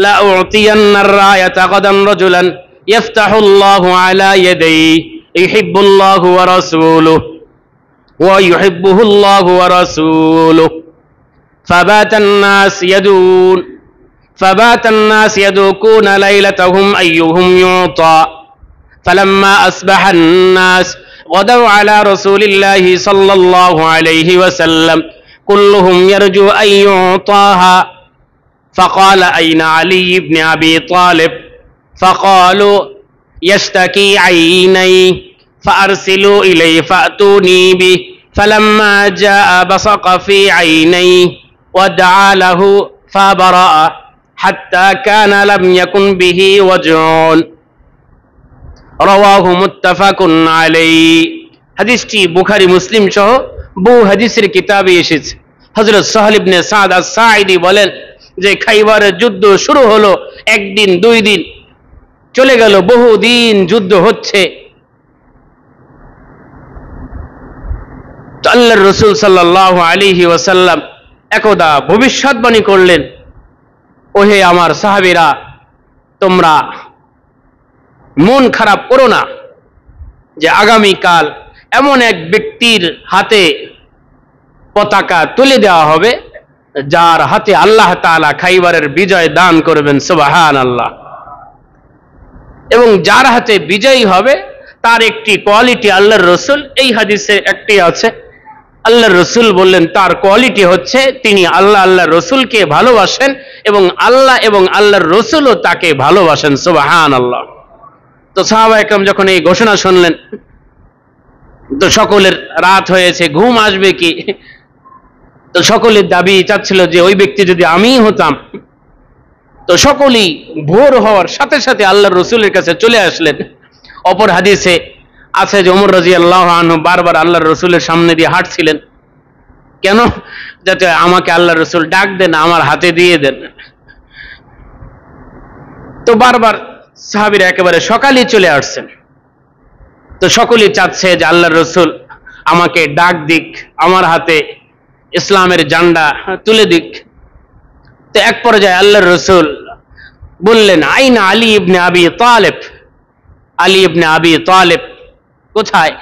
[SPEAKER 1] لا أعطين الراية غدا رجلا يفتح الله على يديه يحب الله ورسوله ويحبه الله ورسوله فبات الناس يدوكون ليلتهم أيهم يعطى فلما أصبح الناس غدوا على رسول الله صلى الله عليه وسلم كلهم يرجو أن يعطاها فقال أين علي بن أبي طالب فقالوا يشتكي عينيه فأرسلوا إليه فأتوني به فلما جاء بصق في عينيه ودعا له فبرأ حتى كان لم يكن به وجع رواه متفق عليه। হাদিসটি বুখারী, মুসলিম সহ বহু হাদিসের কিতাবে এসেছে। হযরত সাহল ইবনে সাদ আস-সাঈদী বলেন যে খাইবারের যুদ্ধ শুরু হলো, একদিন, 2 দিন চলে গেল, বহুদিন যুদ্ধ হচ্ছে। আল্লাহর রাসূল সাল্লাল্লাহু আলাইহি ওয়াসাল্লাম একদা ভবিষ্যৎবাণী করলেন, ওহে আমার সাহাবীরা, তোমরা মন খারাপ করো না যে আগামীকাল এমন এক ব্যক্তির হাতে পতাকা তুলে দেওয়া হবে যার হাতে আল্লাহ তাআলা খাইবারের বিজয় দান করবেন। সুবহানাল্লাহ। এবং যার হাতে বিজয়ী হবে তার একটি কোয়ালিটি আল্লাহর রাসূল, এই হাদিসে একটি আছে, আল্লাহর রসুল বললেন তার কোয়ালিটি হচ্ছে তিনি আল্লাহর রসুলকে ভালোবাসেন এবং আল্লাহর রসুলও তাকে ভালোবাসেন। সুবহানাল্লাহ। তো সাহাবায়ে কেরাম যখন এই ঘোষণা শুনলেন, তো সকলের রাত হয়েছে, ঘুম আসবে কি, তো সকলের দাবি চাচ্ছিল যে ওই ব্যক্তি যদি আমিই হতাম। তো সকলেই ভোর হওয়ার সাথে সাথে আল্লাহর রসুলের কাছে চলে আসলেন। অপর হাদিসে আছে যে ওমর রাদিয়াল্লাহু আনহু বারবার আল্লাহর রসুলের সামনে দিয়ে হাঁটছিলেন, কেন? যাতে আমাকে আল্লাহর রসুল ডাক দেন, আমার হাতে দিয়ে দেন। তো বারবার সাহাবীরা একেবারে সকালেই চলে আসছেন। তো সকলেই চাচ্ছে যে আল্লাহর রসুল আমাকে ডাক দিক, আমার হাতে ইসলামের ঝান্ডা তুলে দিক। তো এক পর্যায়ে আল্লাহর রসুল বললেন, আইনা আলী ইবনে আবি তালেব, আলী ইবনে আবি তালেব কোথায়?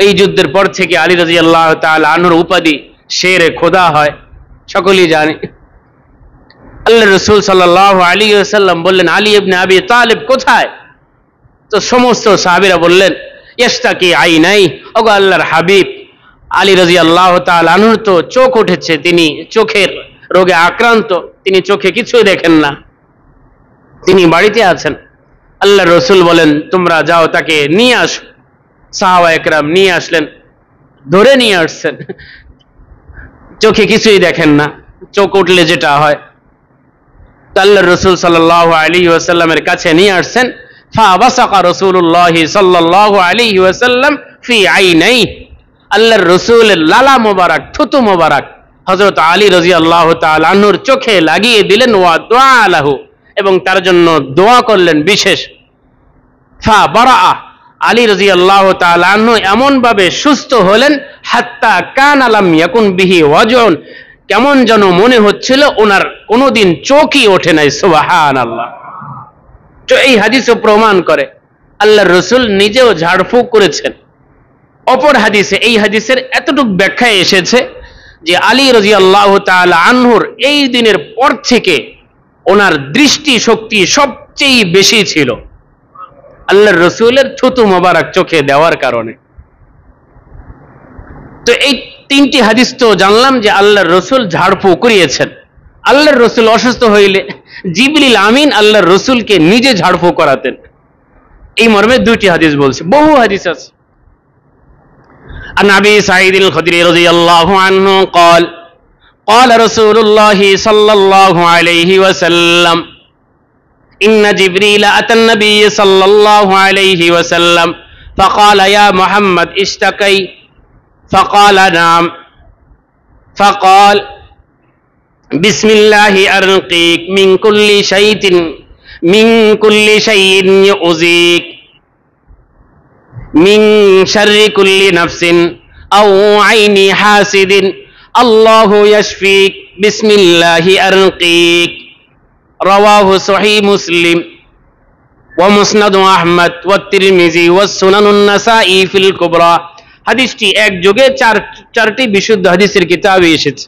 [SPEAKER 1] এই যুদ্ধের পর থেকে আলী রাদিয়াল্লাহু তাআলা আনহুর উপাধি শেরে খোদা হয়, সকলেই জানে। আল্লাহর রাসূল সাল্লাল্লাহু আলাইহি ওয়াসাল্লাম বললেন, আলী ইবনে আবি তালেব কোথায়? তো সমস্ত সাহাবীরা বললেন, ইশতাকি আইনাই, ওগো আল্লাহর হাবিব, আলী রাদিয়াল্লাহু তাআলা আনহুর তো চোখ উঠেছে, তিনি চোখের রোগে আক্রান্ত, তিনি চোখে কিছুই দেখেন না, তিনি বাড়িতে আছেন। আল্লাহর রাসূল বলেন, তোমরা যাও তাকে নিয়ে আসো। সাহাবায়ে কেরাম নিয়ে আসলেন, ধরে নিয়ে আসছেন, চোখে কিছুই দেখেন না, চোখ উঠলে যেটা হয়। আল্লাহর রাসূল সাল্লাল্লাহু আলাইহি ওয়াসাল্লামের কাছে নিয়ে আসছেন। ফাবাসাকা রাসূলুল্লাহি সাল্লাল্লাহু আলাইহি ওয়াসাল্লাম ফি আইনাই, আল্লাহর রাসূলের লালা মোবারক, থুতু মোবারক হযরত আলী রাদিয়াল্লাহু তাআলা আনহুর চোখে লাগিয়ে দিলেন। ওয়া দুআ লাহু, এবং তার জন্য দোয়া করলেন বিশেষ। ফাবারা, আলী রাদিয়াল্লাহু তাআলা আনহু এমন ভাবে সুস্থ হলেন, হাত্তা কানা লাম ইয়াকুন বিহি ওয়াজউন, কেমন যেন মনে হচ্ছিল ওনার কোনোদিন চোখই ওঠে নাই। সুবহানাল্লাহ। তো এই হাদিসও প্রমাণ করে আল্লাহর রাসূল নিজেও ঝাড়ফুঁক করেছেন। অপর হাদিসে এই হাদিসের এতটুকু ব্যাখ্যায় এসেছে যে আলী রাদিয়াল্লাহু তাআলা আনহুর এই দিনের পর থেকে ওনার দৃষ্টি শক্তি সবচেয়ে বেশি ছিল আল্লাহর রাসূলের থুতু মোবারক চোখে দেওয়ার কারণে। তো এই তিনটি হাদিস তো জানলাম যে আল্লাহর রাসূল ঝাড়ফুঁক করিয়েছেন। আল্লাহর রাসূল অসুস্থ হইলে জিবরিল আমিন আল্লাহর রাসূলকে নিজে ঝাড়ফুঁক করাতেন। এই মর্মে দুইটি হাদিস বলছে, বহু হাদিস আছে। عن أبي سعيد الخدري رضي الله عنه قال قال رسول الله صلى الله عليه وسلم إن جبريل أتى النبي صلى الله عليه وسلم فقال يا محمد اشتكي فقال نعم فقال بسم الله أرقيك من كل شيء يؤذيك من شر كل نفس أو عين حاسد الله يشفيك بسم الله أرقيك رواه صحيح مسلم ومسند أحمد والترمذي والسنن النسائي في الكبرى। হাদিসটি একযোগে চারটি বিশুদ্ধ হাদিসের কিতাবে এসেছে।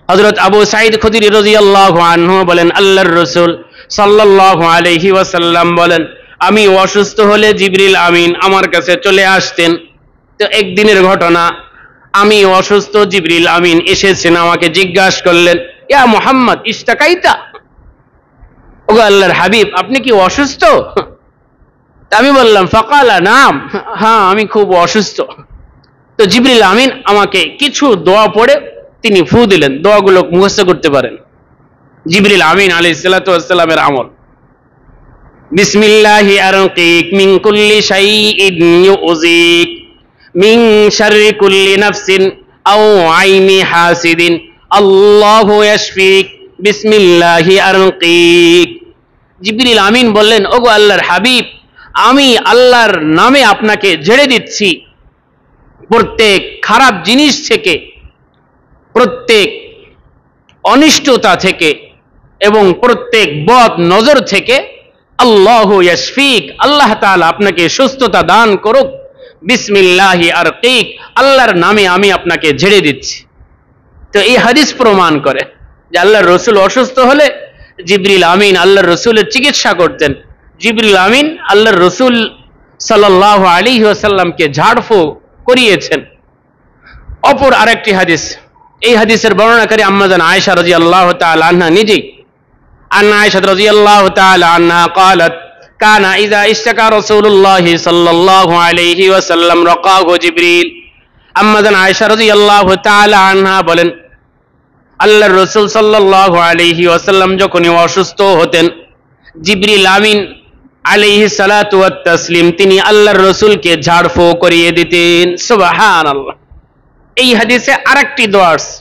[SPEAKER 1] হযরত আবু সাঈদ খুদরি রাদিয়াল্লাহু আনহু বলেন, আল্লাহর রাসূল সাল্লাল্লাহু আলাইহি ওয়াসাল্লাম বলেন, আমি অসুস্থ হলে জিবরিল আমিন আমার কাছে চলে আসতেন। তো একদিনের ঘটনা, আমি অসুস্থ, জিবরিল আমিন এসেছেন, আমাকে জিজ্ঞাসা করলেন, ইয়া মুহাম্মদ ইশতাকাইতা, ওগো আল্লাহর হাবিব আপনি কি অসুস্থ? আমি বললাম, ফাকালা নাম, হ্যাঁ আমি খুব অসুস্থ। তো জিবরিল আমিন আমাকে কিছু দোয়া পড়ে তিনি ফু দিলেন, দোয়াগুলো মুখস্থ করতে পারেন জিবরিল আমিন আলাইহিস সালাতু ওয়াস সালামের আমল। বিসমিল্লাহি আরকিক মিন কুল্লি শাইইন ইউযিক মিন শাররি কুল্লি নাফসিন আও আইনি হাসিদিন আল্লাহু ইয়াশফিক বিসমিল্লাহি আরকিক। জিবরিল আমিন বললেন, ওগো আল্লাহর হাবিব আমি আল্লাহর নামে আপনাকে ঝেড়ে দিচ্ছি প্রত্যেক খারাপ জিনিস থেকে, প্রত্যেক অনিষ্টতা থেকে এবং প্রত্যেক বদ নজর থেকে। আল্লাহু ইয়াশফিক, আল্লাহ তাআলা আপনাকে সুস্থতা দান করুক। বিসমিল্লাহি আরকিক, আল্লাহর নামে আমি আপনাকে ঝেড়ে দিচ্ছি। তো এই হাদিস প্রমাণ করে যে আল্লাহর রাসূল অসুস্থ হলে জিবরিল আমিন আল্লাহর রাসূলের চিকিৎসা করতেন। জিবরিল আমিন আল্লাহর রাসূল সাল্লাল্লাহু আলাইহি ওয়াসাল্লামকে ঝাড়ফুঁক করিয়েছেন। অপর আরেকটি হাদিস, এই হাদিসের বর্ণনাকারী আম্মা জান আয়েশা রাদিয়াল্লাহু তাআলা আনহা নিজেই। আন্না আয়েশা রাদিয়াল্লাহু তাআলা আনহা قالت كان اذا اشتكى رسول الله صلى الله عليه وسلم رقاه جبريل। আম্মা জান আয়েশা রাদিয়াল্লাহু তাআলা আনহা বলেন, আল্লাহর রাসূল সাল্লাল্লাহু আলাইহি ওয়াসাল্লাম যখনই অসুস্থ হতেন, জিবরিল আমিন আলাইহিস সালাতু ওয়াত তাসলিম তিনি আল্লাহর রাসূলকে ঝাড়ফু করিয়ে দিতেন। সুবহানাল্লাহ। এই হাদিসে আরেকটি দোয়া আছে,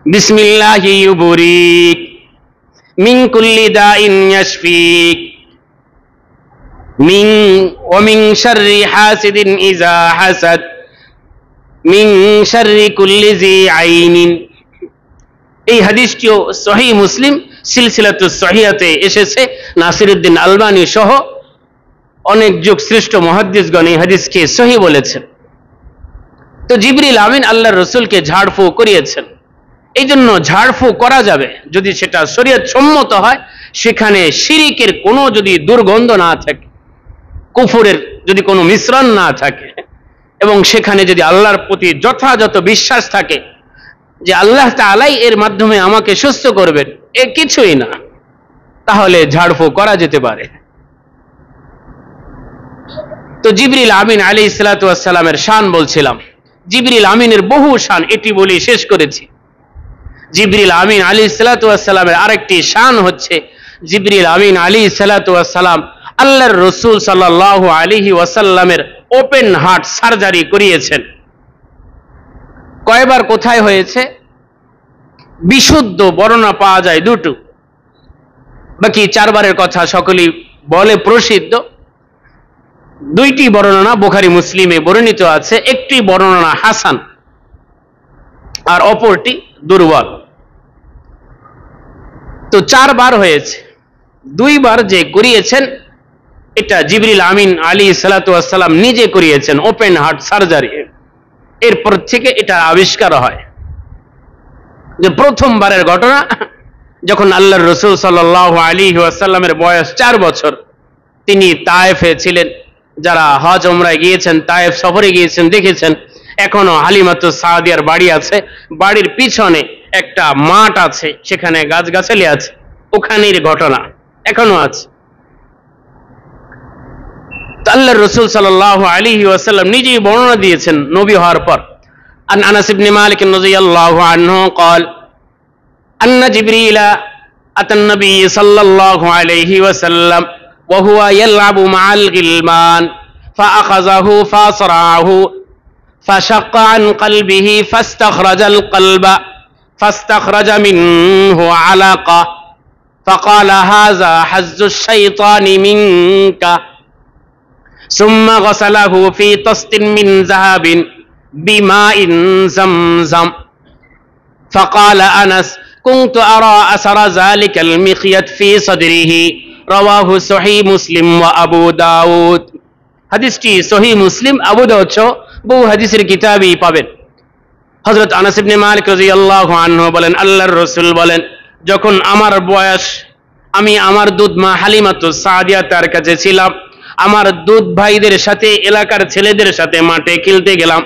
[SPEAKER 1] বিসমিল্লাহি ইউবরিক মিন কুল্লি দাইন ইয়াশফিক মিন ওয়া মিন শাররি হাসিদিন ইযা হাসাদ মিন শাররি কুল্লি জি আইনিন। এই হাদিসটিও সহিহ মুসলিম সিলসিলাতুস সহিহাতে এসেছে। নাসিরউদ্দিন আলবানী সহ অনেক যুগ শ্রেষ্ঠ মুহাদ্দিসগণ এই হাদিসকে সহিহ বলেছেন। তো জিবরিল আমিন আল্লাহর রাসূলকে ঝাড়ফু করিয়েছেন। এই জন্য ঝাড়ফু করা যাবে যদি সেটা শরীয়ত সম্মত হয়, সেখানে শিরিকের কোনো যদি দুর্গন্ধ না থাকে, কুফরের যদি কোনো মিশ্রণ না থাকে, এবং সেখানে যদি আল্লাহর প্রতি যথাযথ বিশ্বাস থাকে যে আল্লাহ তাআলাই এর মাধ্যমে আমাকে সুস্থ করবেন, এ কিছুই না, তাহলে ঝাড়ফু করা যেতে পারে। তো জিবরিল আমিন আলাইহিস সালাতু ওয়াস সালামের শান বলছিলাম। জিবরিল আমিনের বহু শান, এটি বলি শেষ করেছি। জিবরিল আমিন আলাইহিস সালাতু ওয়াস সালামের আরেকটি শান হচ্ছে, জিবরিল আমিন আলাইহিস সালাতু ওয়াস সালাম আল্লাহর রাসূল সাল্লাল্লাহু আলাইহি ওয়াসাল্লামের ওপেন হার্ট সার্জারি করিয়েছেন। কয়বার কোথায় হয়েছে? বিশুদ্ধ বর্ণনা পাওয়া যায় দুটো, বাকি চারবারের কথা সকলেই বলে প্রসিদ্ধ। দুইটি বর্ণনা বুখারী মুসলিমে বর্ণিত আছে, একটি বর্ণনা হাসান আর অপরটি দুর্বল। তো চারবার হয়েছে, দুইবার যে করিয়েছেন এটা জিবরিল আমিন আলাইহিস সালাতু ওয়াস সালাম নিজে করিয়েছেন, ওপেন হার্ট সার্জারি। এরপর থেকে এটা আবিষ্কার হয় যে প্রথমবারের ঘটনা যখন আল্লাহর রাসূল সাল্লাল্লাহু আলাইহি ওয়াসাল্লামের বয়স 4 বছর, তিনি তায়েফে ছিলেন। যারা হজ ওমরায় গিয়েছেন, তায়েফ সফরে গিয়েছেন, দেখেছেন এখনো হালিমাতুস সাদিয়ার বাড়ি আছে, বাড়ির পিছনে একটা মাঠ আছে, সেখানে গাছগাছালি আছে, ওখানের ঘটনা এখনো আছে। আল্লাহর রাসূল সাল্লাল্লাহু আলাইহি ওয়াসাল্লাম নিজেই বর্ণনা দিয়েছেন নবী হওয়ার পর। আন আনাস ইবনে মালিক রাদিয়াল্লাহু আনহু قال أن جبريل أتى النبي صلى الله عليه وسلم وهو يلعب مع الغلمان فأخذه فصرعه فشق عن قلبه فاستخرج القلب فاستخرج منه علقة فقال هذا حظ الشيطان منك ثم غسله في طست من ذهب بماء زمزم فقال أنس كنت أرى أثر ذلك المخيط في صدره رواه صحيح مسلم وأبو داود। হাদিসটি সহিহ মুসলিম, আবু দাউদ সহ বহু হাদিসের কিতাবেই পাবেন। হযরত আনাস ইবনে মালিক রাদিয়াল্লাহু আনহু বলেন, আল্লাহর রাসূল বলেন, যখন আমার বয়স, আমি আমার দুধ মা হালিমাতুস সাদিয়া তার কাছে ছিলাম, আমার দুধ ভাইদের সাথে, এলাকার ছেলেদের সাথে মাঠে খেলতে গেলাম।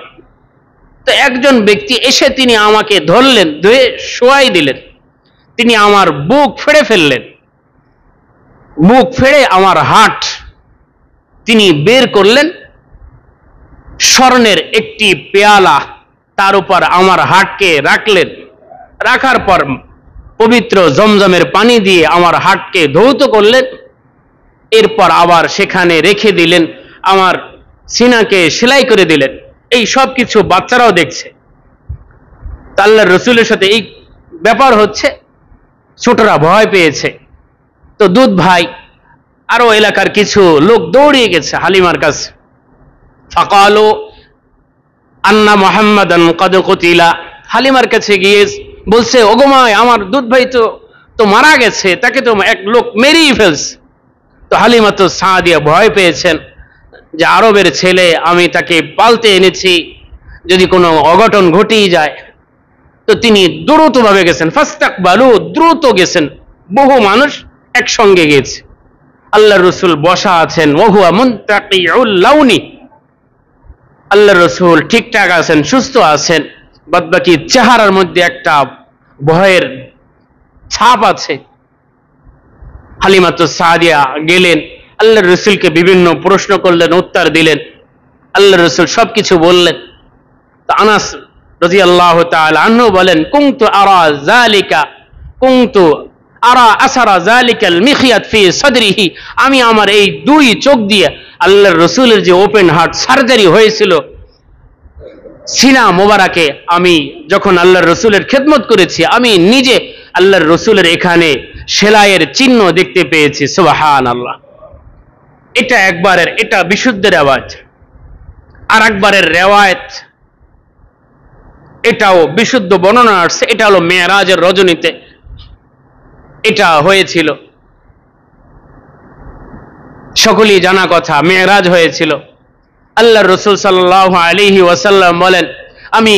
[SPEAKER 1] তো একজন ব্যক্তি এসে তিনি আমাকে ধরলেন, ধরে শোয়াই দিলেন। তিনি আমার বুক ফেড়ে ফেললেন, বুক ফেড়ে আমার হাট তিনি বের করলেন। স্বর্ণের একটি পেয়ালা, তার উপর আমার হাটকে রাখলেন। রাখার পর পবিত্র জমজমের পানি দিয়ে আমার হাটকে ধৌত করলেন। এরপর আবার সেখানে রেখে দিলেন, আমার সিনাকে সেলাই করে দিলেন। এই সব কিছু বাচ্চারাও দেখছে। আল্লাহর রাসূলের সাথে এই ব্যাপার হচ্ছে, ছোটরা ভয় পেয়েছে। তো দুধ ভাই আরো এলাকার কিছু লোক দৌড়িয়ে গেছে হালিমার কাছে। ফাকালু আন্না মুহাম্মাদান ক্বাদ কুতিলা। হালিমার কাছে গিয়ে বলছে, ওগো মা, আমার দুধ ভাই তো মারা গেছে, তাকে তো এক লোক মেরেই ফেলছে। তো হালিমাতুস সাদিয়া ভয় পেয়েছেন যে আরবের ছেলে, আমি তাকে পালতে এনেছি, যদি কোনো অঘটন ঘটেই যায়। তো তিনি দ্রুতভাবে গেছেন, ফাস্তাকবালু, দ্রুত গেছেন। বহু মানুষ একসঙ্গে গেছে। আল্লাহর রাসূল বসা আছেন, ওয়া হুয়া মুনতাকিউল লাউনি। আল্লাহ রসুল ঠিকঠাক আছেন, সুস্থ আছেন, বাদবাকি চেহারার মধ্যে একটা ভয়ের ছাপ আছে। হালিমাতুস সাদিয়া গেলেন, আল্লাহ রসুলকে বিভিন্ন প্রশ্ন করলেন, উত্তর দিলেন, আল্লাহ রসুল সবকিছু বললেন। তো আনাস রাদিয়াল্লাহু তাআলা আনহু বলেন, কুনতু আরা যালিকা কুনতু আরা আসারা যালিকাল মিখিয়াত ফি সাদরিহি, আমি আমার এই দুই চোখ দিয়ে আল্লাহর রসুলের যে ওপেন হার্ট সার্জারি হয়েছিল সিনা মোবারকে, আমি যখন আল্লাহর রসুলের খেদমত করেছি আমি নিজে আল্লাহর রসুলের এখানে সেলাইয়ের চিহ্ন দেখতে পেয়েছি। সুবহানাল্লাহ। এটা একবারের, এটা বিশুদ্ধ রেওয়াজ। আর একবারের রেওয়ায়েত, এটাও বিশুদ্ধ বর্ণনা আসছে, এটা হলো মেরাজের রজনীতে এটা হয়েছিল। সকলেই জানা কথা, মেরাজ হয়েছিল। আল্লাহ রসুল সাল্লাল্লাহু আলাইহি ওয়াসাল্লাম বলেন, আমি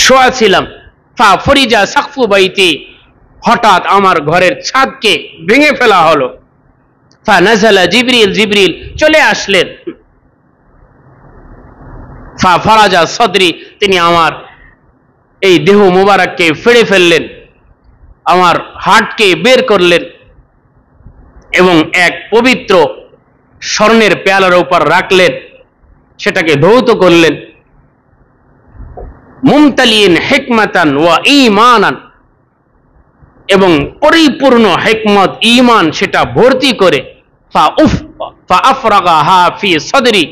[SPEAKER 1] শোয়া ছিলাম, ফা ফরিজা সাকফু বাইতি, হঠাৎ আমার ঘরের ছাদকে ভেঙে ফেলা হলো। ফা নাযালা জিবরিল, জিবরিল চলে আসলেন। ফা ফারাজা সদরি, তিনি আমার এই দেহ মুবারককে ফেড়ে ফেললেন, আমার হার্টকে বের করলেন এবং এক পবিত্র স্বর্ণের পেয়ালার উপর রাখলেন, সেটাকে ধৌত করলেন। মুমতালিন হিকমাতান ওয়া ঈমানান, এবং পরিপূর্ণ হিকমত ঈমান সেটা ভর্তি করে ফা আফরাগাহা ফি সদরি,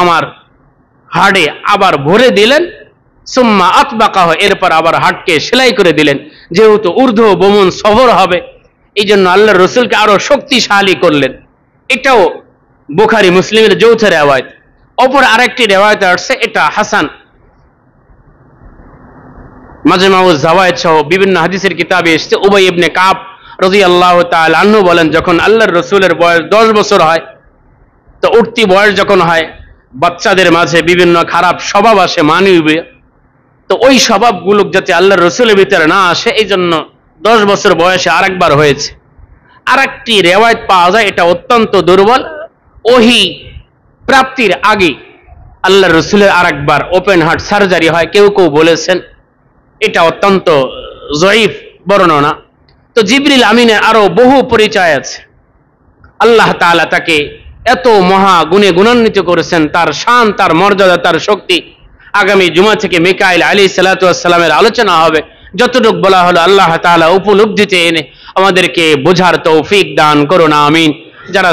[SPEAKER 1] আমার হাড়ে আবার ভরে দিলেন। সুম্মা আতবাকাহ, এরপর আবার হাড়কে সেলাই করে দিলেন। যেহেতু ঊর্ধ্ব বমন সফর হবে, এই জন্য আল্লাহ রসুলকে আরো শক্তিশালী করলেন। এটাও বুখারী মুসলিমের যৌথ রেওয়ায়েত। অপর আরেকটি রেওয়ায়েত আসছে, এটা হাসান, মাজমাউজ জাওয়ায়েদ সহ বিভিন্ন হাদিসের কিতাবে এসেছে। উবাই ইবনে কাব রাদিয়াল্লাহু তাআলা আনহু বলেন, যখন আল্লাহর রসুলের বয়স 10 বছর হয়, তো উঠতি বয়স যখন হয়, বাচ্চাদের মাঝে বিভিন্ন খারাপ স্বভাব আসে মানবীয়, তো ওই স্বভাবগুলো যাতে আল্লাহর রসুলের ভিতরে না আসে, এই জন্য 10 বছর বয়সে আরেকবার হয়েছে। আরেকটি রেওয়ায়েত পাওয়া যায়, এটা অত্যন্ত দুর্বল। ওহী প্রাপ্তির আগে আল্লাহর রসুলের আরেকবার ওপেন হার্ট সার্জারি হয়, কেউ কেউ বলেছেন এটা অত্যন্ত জয়ীফ বর্ণনা। তো জিবরিল আমিনের আরো বহু পরিচয় আছে। আল্লাহ তাআলা তাকে এত মহা গুণে গুণান্বিত করেছেন, তার শান, তার মর্যাদা, তার শক্তি। আগামী জুমা থেকে মিকাইল আলাইহিস সালাতু ওয়াস সালামের আলোচনা হবে। যতটুকু বলা হলো আল্লাহ তাআলা উপলব্ধিতে এনে আমাদেরকে বোঝার তৌফিক দান করুন, আমিন। যারা